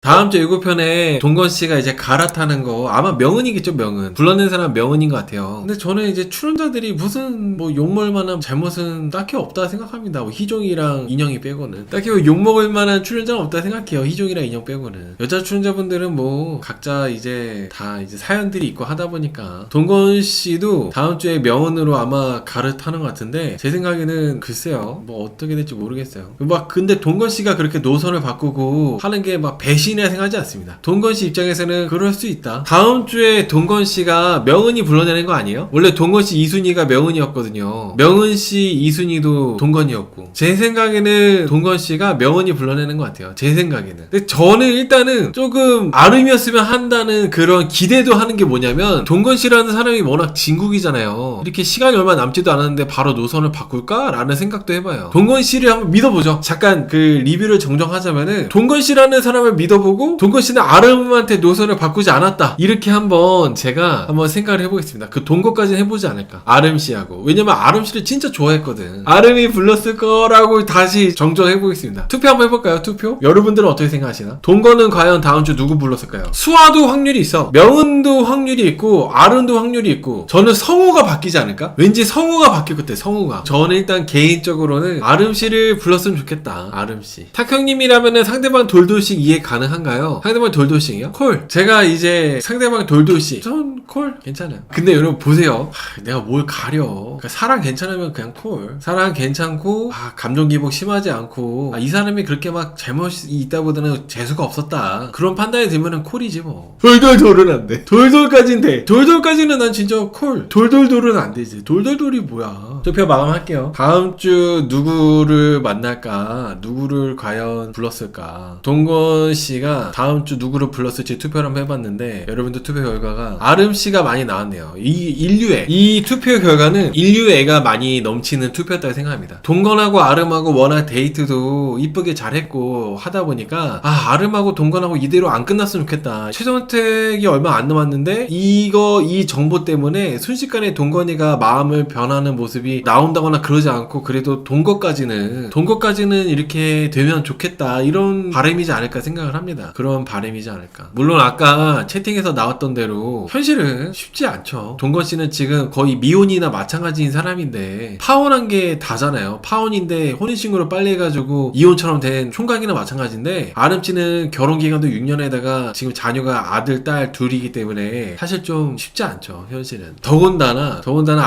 다음 주 예고편에 동건 씨가 이제 갈아타는 거 아마 명은이겠죠. 명은 불러낸 사람 명은인 것 같아요. 근데 저는 이제 출연자들이 무슨 뭐 욕먹을 만한 잘못은 딱히 없다 생각합니다. 뭐 희종이랑 인형이 빼고는 딱히 뭐 욕먹을 만한 출연자는 없다 생각해요. 희종이랑 인형 빼고는. 여자 출연자분들은 뭐 각자 이제 다 이제 사연들이 있고 하다 보니까 동건 씨도 다음 주에 명은으로 아마 갈아타는 것 같은데 제 생각에는 글쎄요 뭐 어떻게 될지 모르겠어요. 막 근데 동건 씨가 그렇게 노선을 바꾸고 하는 게 막 배신이라 생각하지 않습니다. 동건 씨 입장에서는 그럴 수 있다. 다음 주에 동건 씨가 명은이 불러내는 거 아니에요? 원래 동건 씨 이순이가 명은이었거든요. 명은 씨 이순이도 동건이었고 제 생각에는 동건 씨가 명은이 불러내는 것 같아요. 제 생각에는. 근데 저는 일단은 조금 아름이었으면 한다는 그런 기대도 하는 게 뭐냐면 동건 씨라는 사람이 워낙 진국이잖아요. 이렇게 시간이 얼마 남지도 않았는데 바로 노선을 바꿀까? 라는 생각도 해봐요. 동건 씨를 한번 믿어보죠. 잠깐 그 리뷰를 정정하자면은 동건 씨라는 사람을 믿어보고 동건 씨는 아름한테 노선을 바꾸지 않았다. 이렇게 한번 제가 한번 생각을 해보겠습니다. 그 동거까지는 해보지 않을까. 아름 씨하고. 왜냐면 아름 씨를 진짜 좋아했거든. 아름이 불렀을 거라고 다시 정정해보겠습니다. 투표 한번 해볼까요? 투표? 여러분들은 어떻게 생각하시나? 동거는 과연 다음 주 누구 불렀을까요? 수아도 확률이 있어. 명은도 확률이 있고 아름도 확률이 있고 저는 성우가 바뀌지 않을까? 왠지 성우가 바뀔 것 같아. 성우가. 저는 일단 개인적으로는 아름 씨를 불렀으면 좋겠다. 아름 씨. 탁형님이라면은 상대방 돌돌씩 이해 가능한가요? 상대방 돌돌씩이요? 콜. 제가 이제 상대방 돌돌씩. 전 콜. 괜찮아요. 근데 여러분 보세요. 내가 뭘 가려. 그러니까 사랑 괜찮으면 그냥 콜. 사랑 괜찮고 감정 기복 심하지 않고 이 사람이 그렇게 막 잘못이 있다보다는 재수가 없었다. 그런 판단이 들면은 콜이지 뭐. 돌돌돌은 안 돼. 돌돌까지는 돼. 돌돌까지는 난 진짜 콜. 돌돌돌은 안 되지. 돌돌돌이 뭐야. 투표 마감할게요. 다음 주 누구를 만날까? 누구를 과연 불렀을까? 동건 씨가 다음 주 누구를 불렀을지 투표를 한번 해봤는데 여러분들 투표 결과가 아름 씨가 많이 나왔네요. 이 투표 결과는 인류애가 많이 넘치는 투표였다고 생각합니다. 동건하고 아름하고 워낙 데이트도 이쁘게 잘했고 하다 보니까 아름하고 동건하고 이대로 안 끝났으면 좋겠다. 최종 선택이 얼마 안 남았는데 이 정보 때문에 순식간에 동건이가 마음을 변하는 모습이 나온다거나 그러지 않고 그래도 동거까지는 이렇게 되면 좋겠다. 이런 바람이지 않을까 생각을 합니다. 그런 바람이지 않을까. 물론 아까 채팅에서 나왔던 대로 현실은 쉽지 않죠. 동건 씨는 지금 거의 미혼이나 마찬가지인 사람인데 파혼한 게 다잖아요. 파혼인데 혼인신고를 빨리 해가지고 이혼처럼 된 총각이나 마찬가지인데 아름 씨는 결혼기간도 6년에다가 지금 자녀가 아들, 딸 둘이기 때문에 사실 좀 쉽지 않죠. 현실은. 더군다나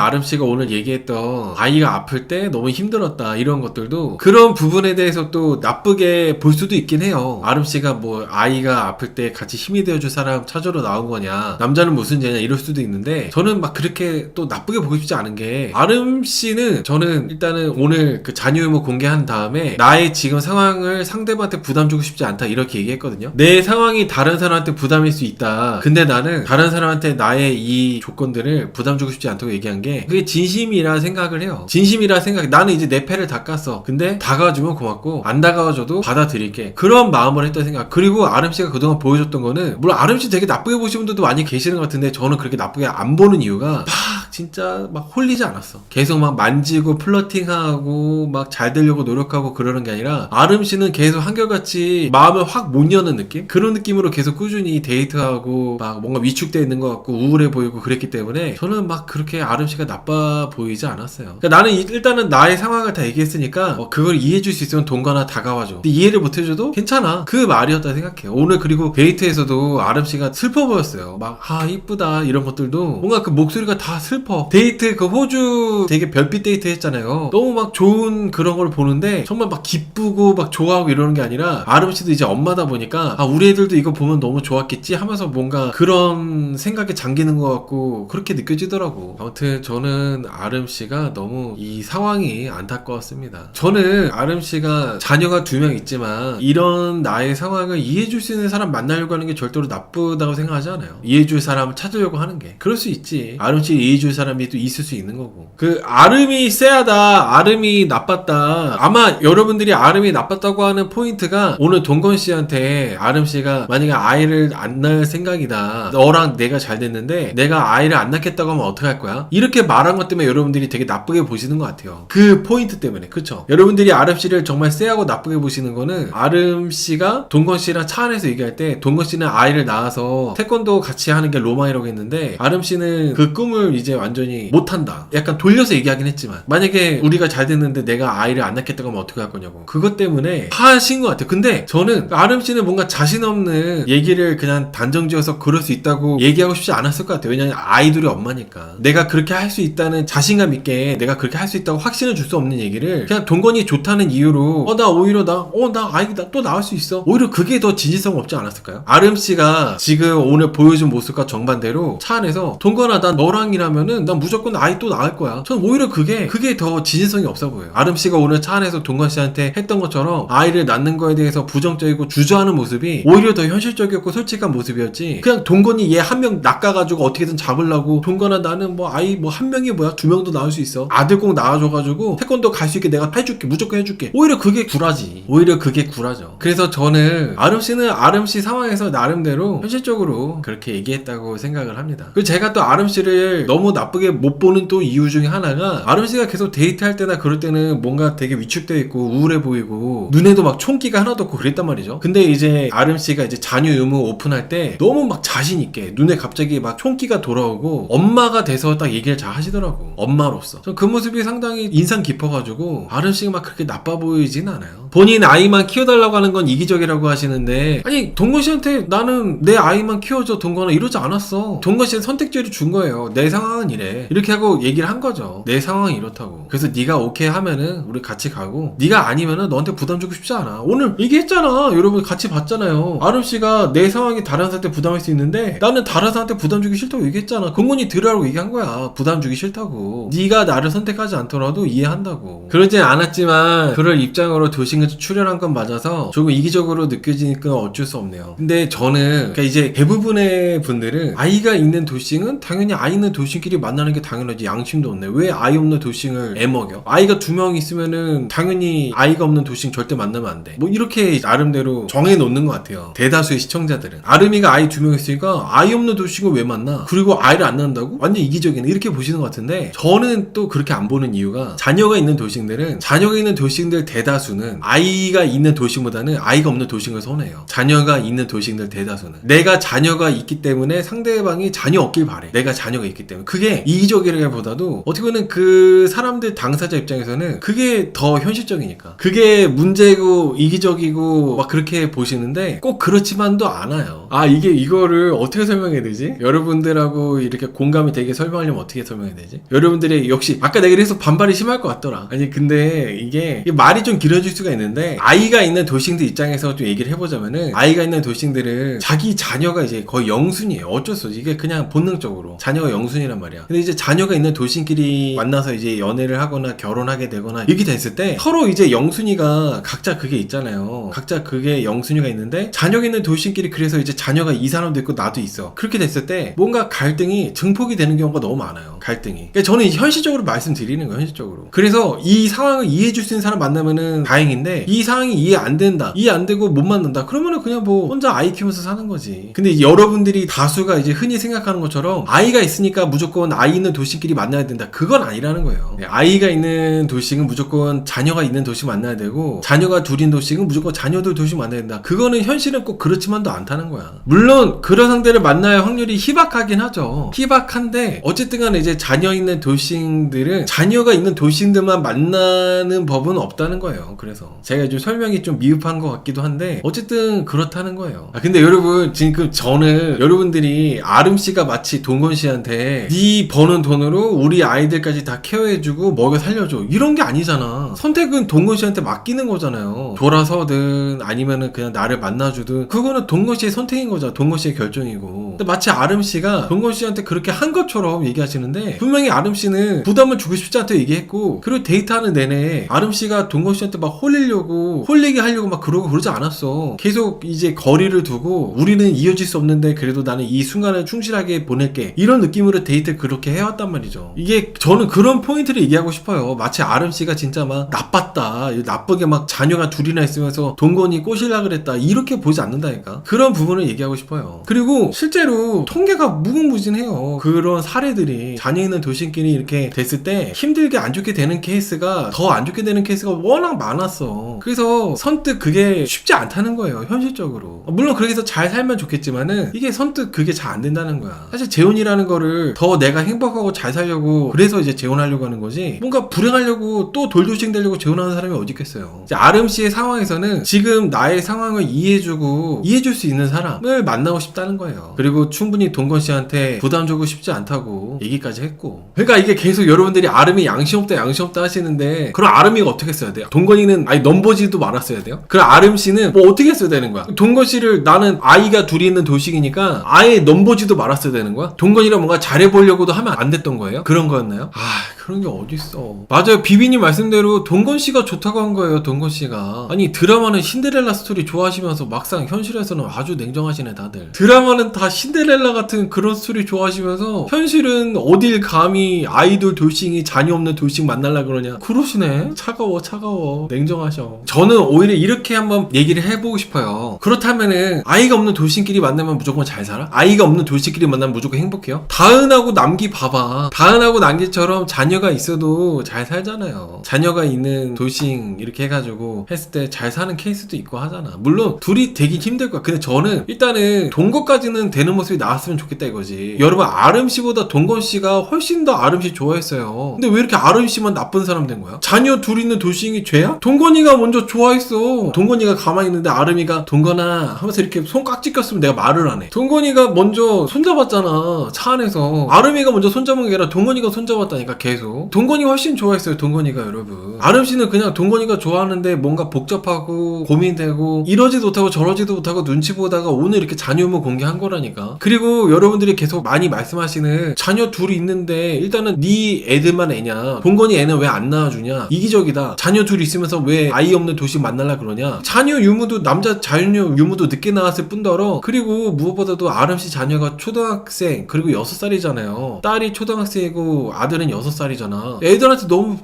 아름 씨가 오늘 얘기했던 아이가 아플 때 너무 힘들었다 이런 것들도 그런 부분에 대해서 또 나쁘게 볼 수도 있긴 해요. 아름 씨가 뭐 아이가 아플 때 같이 힘이 되어줄 사람 찾으러 나온 거냐, 남자는 무슨 죄냐 이럴 수도 있는데 저는 막 그렇게 또 나쁘게 보고 싶지 않은 게 아름 씨는 저는 일단은 오늘 그 자녀 유무 공개한 다음에 나의 지금 상황을 상대방한테 부담 주고 싶지 않다 이렇게 얘기했거든요. 내 상황이 다른 사람한테 부담일 수 있다. 근데 나는 다른 사람한테 나의 이 조건들을 부담 주고 싶지 않다고 얘기한 게 그게 진심이라 생각을 해요. 진심이라 생각. 나는 이제 내 패를 닦았어. 근데 다가와주면 고맙고 안 다가와줘도 받아들일게. 그런 마음을 했던 생각. 그리고 아름 씨가 그동안 보여줬던 거는 물론 아름 씨 되게 나쁘게 보시는 분들도 많이 계시는 것 같은데 저는 그렇게 나쁘게 안 보는 이유가 진짜 막 홀리지 않았어. 계속 막 만지고 플러팅하고 막 잘 되려고 노력하고 그러는 게 아니라 아름 씨는 계속 한결같이 마음을 확 못 여는 느낌? 그런 느낌으로 계속 꾸준히 데이트하고 막 뭔가 위축되어 있는 것 같고 우울해 보이고 그랬기 때문에 저는 막 그렇게 아름 씨가 나빠 보이지 않았어요. 그러니까 나는 일단은 나의 상황을 다 얘기했으니까 그걸 이해해줄 수 있으면 동거나 다가와줘. 근데 이해를 못해줘도 괜찮아. 그 말이었다 생각해요. 오늘 그리고 데이트에서도 아름 씨가 슬퍼 보였어요. 막 이쁘다 이런 것들도 뭔가 그 목소리가 다 슬퍼. 데이트 그 호주 되게 별빛 데이트 했잖아요. 너무 막 좋은 그런 걸 보는데 정말 막 기쁘고 막 좋아하고 이러는 게 아니라 아름 씨도 이제 엄마다 보니까 우리 애들도 이거 보면 너무 좋았겠지 하면서 뭔가 그런 생각에 잠기는 것 같고 그렇게 느껴지더라고. 아무튼 저는 아름 씨가 너무 이 상황이 안타까웠습니다. 저는 아름 씨가 자녀가 2명 있지만 이런 나의 상황을 이해해줄 수 있는 사람 만나려고 하는 게 절대로 나쁘다고 생각하지 않아요. 이해해줄 사람을 찾으려고 하는 게. 그럴 수 있지. 아름 씨 이해해줄 믿을 사람이 또 있을 수 있는 거고. 그 아름이 쎄하다, 아름이 나빴다. 아마 여러분들이 아름이 나빴다고 하는 포인트가 오늘 동건 씨한테 아름 씨가 만약에 아이를 안 낳을 생각이다. 너랑 내가 잘 됐는데 내가 아이를 안 낳겠다고 하면 어떡할 거야? 이렇게 말한 것 때문에 여러분들이 되게 나쁘게 보시는 것 같아요. 그 포인트 때문에. 그쵸? 여러분들이 아름 씨를 정말 쎄하고 나쁘게 보시는 거는 아름 씨가 동건 씨랑 차 안에서 얘기할 때 동건 씨는 아이를 낳아서 태권도 같이 하는 게 로망이라고 했는데 아름 씨는 그 꿈을 이제 완전히 못한다. 약간 돌려서 얘기하긴 했지만 만약에 우리가 잘 됐는데 내가 아이를 안 낳겠다고 하면 어떻게 할 거냐고. 그것 때문에 하신 것 같아요. 근데 저는 아름 씨는 뭔가 자신 없는 얘기를 그냥 단정지어서 그럴 수 있다고 얘기하고 싶지 않았을 것 같아요. 왜냐면 아이들이 엄마니까. 내가 그렇게 할 수 있다는 자신감 있게 내가 그렇게 할 수 있다고 확신을 줄 수 없는 얘기를 그냥 동건이 좋다는 이유로 나 오히려 나 아이가 또 낳을 수 있어. 오히려 그게 더 진실성 없지 않았을까요? 아름 씨가 지금 오늘 보여준 모습과 정반대로 차 안에서 동건아 난 너랑이라면은 난 무조건 아이 또 낳을 거야. 전 오히려 그게 더 진실성이 없어 보여요. 아름 씨가 오늘 차 안에서 동건 씨한테 했던 것처럼 아이를 낳는 거에 대해서 부정적이고 주저하는 모습이 오히려 더 현실적이었고 솔직한 모습이었지. 그냥 동건이 얘 한 명 낚아가지고 어떻게든 잡으려고 동건아 나는 뭐 아이 뭐 한 명이 뭐야 2명도 낳을 수 있어. 아들 꼭 낳아줘가지고 태권도 갈 수 있게 내가 해줄게. 무조건 해줄게. 오히려 그게 구라지. 오히려 그게 구라죠. 그래서 저는 아름 씨는 아름 씨 상황에서 나름대로 현실적으로 그렇게 얘기했다고 생각을 합니다. 그리고 제가 또 아름 씨를 너무 나쁘게 못 보는 또 이유 중에 하나가 아름 씨가 계속 데이트할 때나 그럴 때는 뭔가 되게 위축되어 있고 우울해 보이고 눈에도 막 총기가 하나도 없고 그랬단 말이죠. 근데 이제 아름 씨가 이제 자녀 의무 오픈할 때 너무 막 자신 있게 눈에 갑자기 막 총기가 돌아오고 엄마가 돼서 딱 얘기를 잘 하시더라고. 엄마로서. 전 그 모습이 상당히 인상 깊어가지고 아름 씨가 막 그렇게 나빠 보이진 않아요. 본인 아이만 키워달라고 하는 건 이기적이라고 하시는데 아니 동건 씨한테 나는 내 아이만 키워줘 동건아 이러지 않았어. 동건 씨는 선택지를 준 거예요. 내 상황은 이래. 이렇게 하고 얘기를 한 거죠. 내 상황이 이렇다고. 그래서 네가 오케이 하면은 우리 같이 가고 네가 아니면은 너한테 부담 주고 싶지 않아. 오늘 얘기했잖아. 여러분 같이 봤잖아요. 아름 씨가 내 상황이 다른 사람한테 부담할 수 있는데 나는 다른 사람한테 부담 주기 싫다고 얘기했잖아. 동건이 들으라고 얘기한 거야. 부담 주기 싫다고. 네가 나를 선택하지 않더라도 이해한다고. 그러진 않았지만 그럴 입장으로 도신에서 출연한 건 맞아서 조금 이기적으로 느껴지니까 어쩔 수 없네요. 근데 저는 그러니까 이제 대부분의 분들은 아이가 있는 도싱은 당연히 아이 있는 도싱끼리 만나는 게 당연하지. 양심도 없네. 왜 아이 없는 도싱을 애먹여? 아이가 2명 있으면은 당연히 아이가 없는 도싱 절대 만나면 안 돼. 뭐 이렇게 나름대로 정해놓는 것 같아요. 대다수의 시청자들은. 아름이가 아이 2명 있으니까 아이 없는 도싱을 왜 만나? 그리고 아이를 안 낳는다고? 완전 이기적이네. 이렇게 보시는 것 같은데 저는 또 그렇게 안 보는 이유가 자녀가 있는 도싱들은 자녀가 있는 도싱들 대다수는 아이가 있는 도싱보다는 아이가 없는 도싱을 선호해요. 자녀가 있는 도싱들 대다수는. 내가 자녀가 있기 때문에 상대방이 자녀 없길 바래. 내가 자녀가 있기 때문에. 그게 이기적이라기보다도 어떻게 보면 그 사람들 당사자 입장에서는 그게 더 현실적이니까. 그게 문제고 이기적이고 막 그렇게 보시는데 꼭 그렇지만도 않아요. 이거를 어떻게 설명해야 되지? 여러분들하고 이렇게 공감이 되게 설명하려면 어떻게 설명해야 되지? 여러분들이 역시 아까 내가 그래서 반발이 심할 것 같더라. 아니 근데 이게 말이 좀 길어질 수가 있는데 아이가 있는 도싱들 입장에서 좀 얘기를 해보자면은 아이가 있는 도싱들은 자기 자녀가 이제 거의 영순이에요. 어쩔 수 없이 이게 그냥 본능적으로 자녀가 영순이란 말이야. 근데 이제 자녀가 있는 도싱끼리 만나서 이제 연애를 하거나 결혼하게 되거나 이렇게 됐을 때 서로 이제 영순이가 각자 그게 있잖아요. 각자 그게 영순이가 있는데 자녀가 있는 도싱끼리 그래서 이제 자녀가 이 사람도 있고 나도 있어. 그렇게 됐을 때 뭔가 갈등이 증폭이 되는 경우가 너무 많아요. 갈등이. 그러니까 저는 현실적으로 말씀드리는 거예요. 현실적으로. 그래서 이 상황을 이해해줄 수 있는 사람 만나면은 다행인데 이 상황이 이해 안 된다. 이해 안 되고 못 만난다. 그러면은 그냥 뭐 혼자 아이 키우면서 사는 거지. 근데 여러분들이 다수가 이제 흔히 생각하는 것처럼 아이가 있으니까 무조건 아이 있는 도시끼리 만나야 된다. 그건 아니라는 거예요. 아이가 있는 도시는 무조건 자녀가 있는 도시 만나야 되고 자녀가 둘인 도시는 무조건 자녀들 도시 만나야 된다. 그거는 현실은 꼭 그렇지만도 않다는 거야. 물론 그런 상대를 만날 확률이 희박하긴 하죠. 희박한데 어쨌든 간에 이제 자녀 있는 도시들은 자녀가 있는 도시들만 만나는 법은 없다는 거예요. 그래서 제가 좀 설명이 좀 미흡한 것 같기도 한데 어쨌든 그렇다는 거예요. 근데 여러분 지금 저는 여러분들이 아름씨가 마치 동건씨한테 네 버는 돈으로 우리 아이들까지 다 케어해주고 먹여 살려줘 이런 게 아니잖아. 선택은 동건씨한테 맡기는 거잖아요. 돌아서든 아니면은 그냥 나를 만나주든 그거는 동건씨의 선택인 거잖아. 동건씨의 결정이고. 근데 마치 아름씨가 동건씨한테 그렇게 한 것처럼 얘기하시는데 분명히 아름씨는 부담을 주고 싶지 않다고 얘기했고 그리고 데이트하는 내내 아름씨가 동건씨한테 막 홀릴 꼬시려고 홀리게 하려고 막 그러고 그러지 않았어. 계속 이제 거리를 두고 우리는 이어질 수 없는데 그래도 나는 이 순간을 충실하게 보낼게, 이런 느낌으로 데이트 그렇게 해왔단 말이죠. 이게 저는 그런 포인트를 얘기하고 싶어요. 마치 아름씨가 진짜 막 나빴다, 나쁘게 막 자녀가 둘이나 있으면서 동건이 꼬시려고 그랬다, 이렇게 보지 않는다니까. 그런 부분을 얘기하고 싶어요. 그리고 실제로 통계가 무궁무진해요. 그런 사례들이 자녀 있는 도시끼리 이렇게 됐을 때 힘들게 안 좋게 되는 케이스가, 더 안 좋게 되는 케이스가 워낙 많았어. 그래서 선뜻 그게 쉽지 않다는 거예요, 현실적으로. 물론 그렇게 해서 잘 살면 좋겠지만은 이게 선뜻 그게 잘 안 된다는 거야. 사실 재혼이라는 거를 더 내가 행복하고 잘 살려고 그래서 이제 재혼하려고 하는 거지, 뭔가 불행하려고 또 돌조칭 되려고 재혼하는 사람이 어디 있겠어요. 이제 아름씨의 상황에서는 지금 나의 상황을 이해해주고 이해해줄 수 있는 사람을 만나고 싶다는 거예요. 그리고 충분히 동건씨한테 부담 주고 싶지 않다고 얘기까지 했고. 그러니까 이게 계속 여러분들이 아름이 양심 없다 양심 없다 하시는데, 그럼 아름이가 어떻게 했어야 돼요? 동건이는 아니 넘버지도 말았어야 돼요? 그럼 아름씨는 뭐 어떻게 했어야 되는 거야? 동건씨를, 나는 아이가 둘이 있는 도식이니까 아예 넘보지도 말았어야 되는 거야? 동건이랑 뭔가 잘해보려고도 하면 안 됐던 거예요? 그런 거였나요? 그런 게 어딨어. 맞아요, 비비님 말씀대로 동건씨가 좋다고 한 거예요. 동건씨가. 아니 드라마는 신데렐라 스토리 좋아하시면서 막상 현실에서는 아주 냉정하시네 다들. 드라마는 다 신데렐라 같은 그런 스토리 좋아하시면서 현실은 어딜 감히 아이돌 돌싱이 자녀 없는 돌싱 만날라 그러냐. 그러시네. 차가워 냉정하셔. 저는 오히려 이렇게 한번 얘기를 해보고 싶어요. 그렇다면은 아이가 없는 돌싱끼리 만나면 무조건 잘 살아? 아이가 없는 돌싱끼리 만나면 무조건 행복해요? 다은하고 남기 봐봐. 다은하고 남기처럼 자녀가 있어도 잘 살잖아요. 자녀가 있는 돌싱 이렇게 해가지고 했을 때 잘 사는 케이스도 있고 하잖아. 물론 둘이 되긴 힘들 거야. 근데 저는 일단은 동거까지는 되는 모습이 나왔으면 좋겠다 이거지. 여러분, 아름씨보다 동건씨가 훨씬 더 아름씨 좋아했어요. 근데 왜 이렇게 아름씨만 나쁜 사람 된 거야? 자녀 둘 있는 돌싱이 죄야? 동건이가 먼저 좋아했어. 동건이가 가만히 있는데 아름이가 동건아 하면서 이렇게 손 깍지 꼈으면 내가 말을 안 해. 동건이가 먼저 손잡았잖아, 차 안에서. 아름이가 먼저 손잡은 게 아니라 동건이가 손잡았다니까. 계속 동건이가 훨씬 좋아했어요, 동건이가. 여러분, 아름씨는 그냥 동건이가 좋아하는데 뭔가 복잡하고 고민되고 이러지도 못하고 저러지도 못하고 눈치 보다가 오늘 이렇게 자녀 의무 공개한 거라니까. 그리고 여러분들이 계속 많이 말씀하시는 자녀 둘이 있는데 일단은 네 애들만 애냐, 동건이 애는 왜 안 낳아주냐, 이기적이다. 자녀 둘이 있으면서 왜 아이 없는 도시 만날라 그러냐. 자녀 유무도, 남자 자녀 유무도 늦게 나왔을 뿐더러, 그리고 무엇보다도 아름씨 자녀가 초등학생, 그리고 6살이잖아요 딸이 초등학생이고 아들은 6살이잖아 애들한테 너무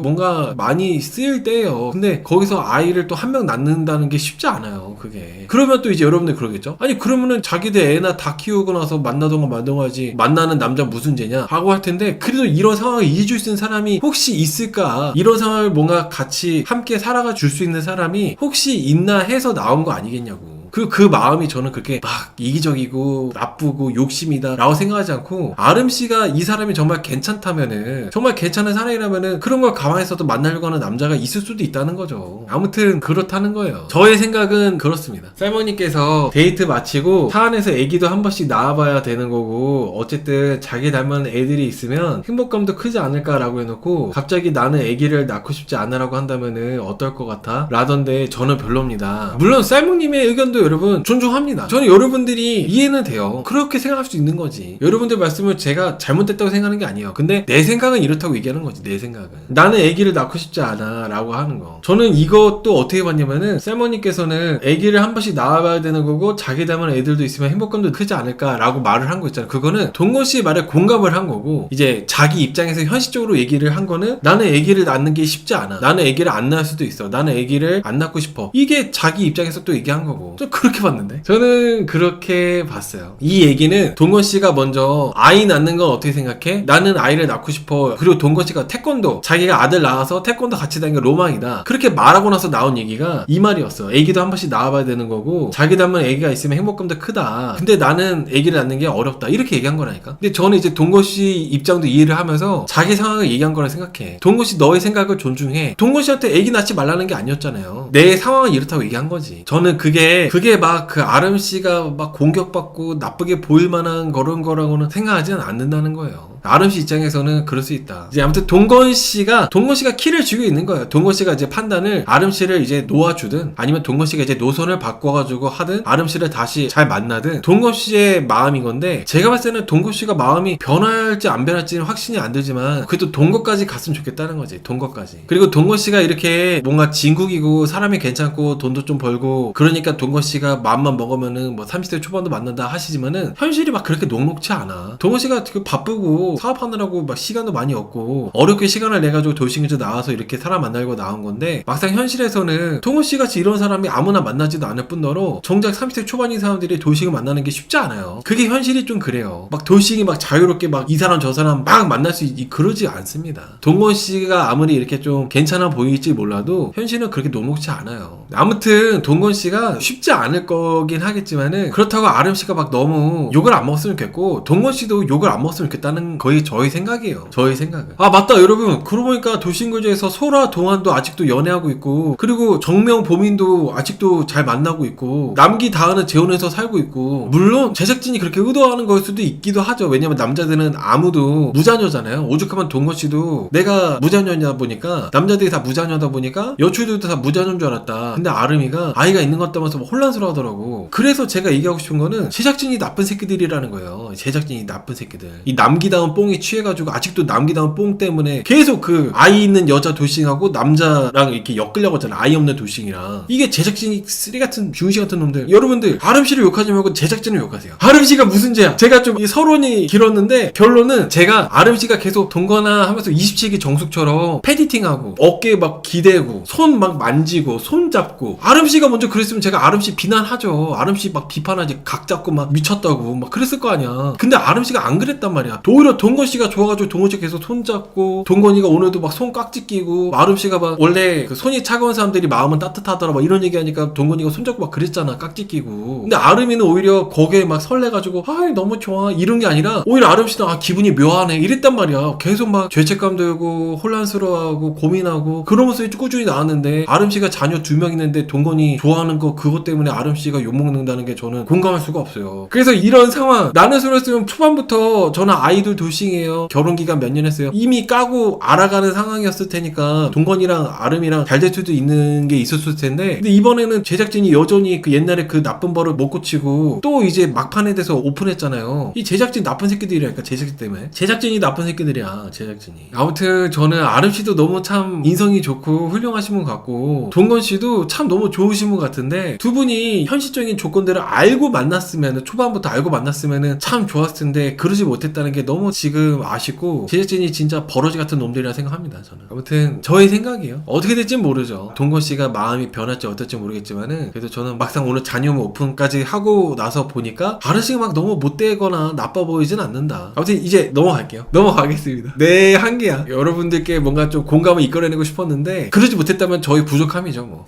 뭔가 많이 쓰일 때예요. 근데 거기서 아이를 또 한 명 낳는다는 게 쉽지 않아요, 그게. 그러면 또 이제 여러분들 그러겠죠? 아니 그러면은 자기들 애나 다 키우고 나서 만나던가 말던가지, 만나는 남자 무슨 죄냐 하고 할 텐데, 그래도 이런 상황을 이해줄 수 있는 사람이 혹시 있을까? 이런 상황을 뭔가 같이 함께 살아가 줄 수 있는 사람이 혹시 있나 해서 나온 거 아니겠냐고. 그 마음이 저는 그렇게 막 이기적이고 나쁘고 욕심이다 라고 생각하지 않고, 아름씨가 이 사람이 정말 괜찮다면은, 정말 괜찮은 사람이라면은 그런 걸 가만히 있어도 만나려고 하는 남자가 있을 수도 있다는 거죠. 아무튼 그렇다는 거예요. 저의 생각은 그렇습니다. 쌀머니께서 데이트 마치고 차 안에서 애기도 한 번씩 낳아봐야 되는 거고, 어쨌든 자기 닮은 애들이 있으면 행복감도 크지 않을까라고 해놓고, 갑자기 나는 애기를 낳고 싶지 않으라고 한다면은 어떨 것 같아? 라던데 저는 별로입니다. 물론 쌀먹님의 의견도 여러분 존중합니다. 저는 여러분들이 이해는 돼요. 그렇게 생각할 수 있는 거지. 여러분들 말씀을 제가 잘못됐다고 생각하는 게 아니에요. 근데 내 생각은 이렇다고 얘기하는 거지. 내 생각은 나는 아기를 낳고 싶지 않아 라고 하는 거. 저는 이것도 어떻게 봤냐면은, 셀머님께서는 아기를 한 번씩 낳아봐야 되는 거고 자기 닮은 애들도 있으면 행복감도 크지 않을까 라고 말을 한 거 있잖아요. 그거는 동건씨의 말에 공감을 한 거고, 이제 자기 입장에서 현실적으로 얘기를 한 거는, 나는 아기를 낳는 게 쉽지 않아, 나는 아기를 안 낳을 수도 있어, 나는 아기를 안 낳고 싶어, 이게 자기 입장에서 또 얘기한 거고. 그렇게 봤는데, 저는 그렇게 봤어요. 이 얘기는 동건씨가 먼저 아이 낳는 건 어떻게 생각해? 나는 아이를 낳고 싶어. 그리고 동건씨가 태권도, 자기가 아들 낳아서 태권도 같이 다니는 게 로망이다, 그렇게 말하고 나서 나온 얘기가 이 말이었어. 애기도 한 번씩 낳아봐야 되는 거고 자기 닮은 애기가 있으면 행복감도 크다, 근데 나는 애기를 낳는 게 어렵다, 이렇게 얘기한 거라니까. 근데 저는 이제 동건씨 입장도 이해를 하면서 자기 상황을 얘기한 거라 생각해. 동건씨 너의 생각을 존중해. 동건씨한테 애기 낳지 말라는 게 아니었잖아요. 내 상황은 이렇다고 얘기한 거지. 저는 그게 막 그 아름씨가 막 공격받고 나쁘게 보일 만한 그런 거라고는 생각하지는 않는다는 거예요. 아름 씨 입장에서는 그럴 수 있다. 이제 아무튼 동건 씨가 키를 쥐고 있는 거예요. 동건 씨가 이제 판단을 아름 씨를 이제 놓아주든 아니면 동건 씨가 이제 노선을 바꿔가지고 하든 아름 씨를 다시 잘 만나든 동건 씨의 마음인 건데, 제가 봤을 때는 동건 씨가 마음이 변할지 안 변할지는 확신이 안 들지만 그래도 동거까지 갔으면 좋겠다는 거지. 동거까지. 그리고 동건 씨가 이렇게 뭔가 진국이고 사람이 괜찮고 돈도 좀 벌고 그러니까 동건 씨가 마음만 먹으면은 뭐 30대 초반도 만난다 하시지만은 현실이 막 그렇게 녹록치 않아. 동건 씨가 되게 바쁘고 사업하느라고 막 시간도 많이 없고 어렵게 시간을 내가지고 도시에서 나와서 이렇게 사람 만나려고 나온 건데, 막상 현실에서는 동건 씨 같이 이런 사람이 아무나 만나지도 않을 뿐더러 정작 30대 초반인 사람들이 도시를 만나는 게 쉽지 않아요. 그게 현실이 좀 그래요. 막 도시이 막 자유롭게 막 이 사람 저 사람 막 만날 수 그러지 않습니다. 동건 씨가 아무리 이렇게 좀 괜찮아 보일지 몰라도 현실은 그렇게 녹록치 않아요. 아무튼 동건 씨가 쉽지 않을 거긴 하겠지만은 그렇다고 아름 씨가 막 너무 욕을 안 먹었으면 좋겠고 동건 씨도 욕을 안 먹었으면 좋겠다는 거의 저희 생각이에요. 저희 생각은. 아 맞다 여러분, 그러고 보니까 도시인구제에서 소라 동안도 아직도 연애하고 있고, 그리고 정명 보민도 아직도 잘 만나고 있고, 남기 다은은 재혼해서 살고 있고, 물론 제작진이 그렇게 의도하는 걸 수도 있기도 하죠. 왜냐면 남자들은 아무도 무자녀잖아요. 오죽하면 동건 씨도 내가 무자녀냐 보니까 남자들이 다 무자녀다 보니까 여추들도 다 무자녀인 줄 알았다. 근데 아름이가 아이가 있는 것 같다면서 혼란스러워 하더라고. 그래서 제가 얘기하고 싶은 거는 제작진이 나쁜 새끼들이라는 거예요. 제작진이 나쁜 새끼들. 이 남기다운 뽕이 취해가지고 아직도 남기다운 뽕 때문에 계속 그 아이 있는 여자 도싱하고 남자랑 이렇게 엮으려고 하잖아. 아이 없는 도싱이랑. 이게 제작진이 쓰레기 같은 병신 같은 놈들. 여러분들 아름 씨를 욕하지 말고 제작진을 욕하세요. 아름 씨가 무슨 죄야? 제가 좀 이 서론이 길었는데 결론은 제가 아름 씨가 계속 동거나 하면서 27기 정숙처럼 패디팅하고 어깨 막 기대고 손 막 만지고 손 잡고, 아름 씨가 먼저 그랬으면 제가 아름 씨 비난하죠. 아름 씨 막 비판하지. 각 잡고 막 미쳤다고 막 그랬을 거 아니야. 근데 아름 씨가 안 그랬단 말이야. 오히려 동건 씨가 좋아가지고 동건 씨 계속 손 잡고, 동건이가 오늘도 막 손 깍지 끼고, 아름 씨가 막 원래 그 손이 차가운 사람들이 마음은 따뜻하더라 막 이런 얘기하니까 동건이가 손 잡고 막 그랬잖아. 깍지 끼고. 근데 아름이는 오히려 거기에 막 설레가지고 아 너무 좋아 이런 게 아니라 오히려 아름 씨는 아 기분이 묘하네 이랬단 말이야. 계속 막 죄책감 들고 혼란스러워하고 고민하고 그러면서 꾸준히 나왔는데, 아름 씨가 자녀 2명 있는데 동건이 좋아하는 거 그것 때문에 아름 씨가 욕먹는다는 게 저는 공감할 수가 없어요. 그래서 이런 상황, 나는 소렸으면 초반부터 저는 아이돌 돌싱이에요. 결혼기간 몇 년 했어요. 이미 까고 알아가는 상황이었을 테니까 동건이랑 아름이랑 잘 될 수도 있는 게 있었을 텐데, 근데 이번에는 제작진이 여전히 그 옛날에 그 나쁜 버릇 못 고치고 또 이제 막판에 대해서 오픈했잖아요. 이 제작진 나쁜 새끼들이라니까. 제작진 때문에. 제작진이 나쁜 새끼들이야. 제작진이. 아무튼 저는 아름 씨도 너무 참 인성이 좋고 훌륭하신 분 같고, 동건 씨도 참 너무 좋으신 분 같은데, 두 분이 현실적인 조건들을 알고 만났으면, 초반부터 알고 만났으면 참 좋았을 텐데 그러지 못했다는 게 너무 지금 아쉽고, 제작진이 진짜 버러지 같은 놈들이라 생각합니다. 저는. 아무튼 저의 생각이에요. 어떻게 될진 모르죠. 동건 씨가 마음이 변할지 어떨지 모르겠지만은, 그래도 저는 막상 오늘 잔여물 오픈까지 하고 나서 보니까 아름 씨가 막 너무 못되거나 나빠 보이진 않는다. 아무튼 이제 넘어갈게요. 넘어가겠습니다. 내 한계야. 여러분들께 뭔가 좀 공감을 이끌어내고 싶었는데 그러지 못했다면 저희 부족함이죠 뭐.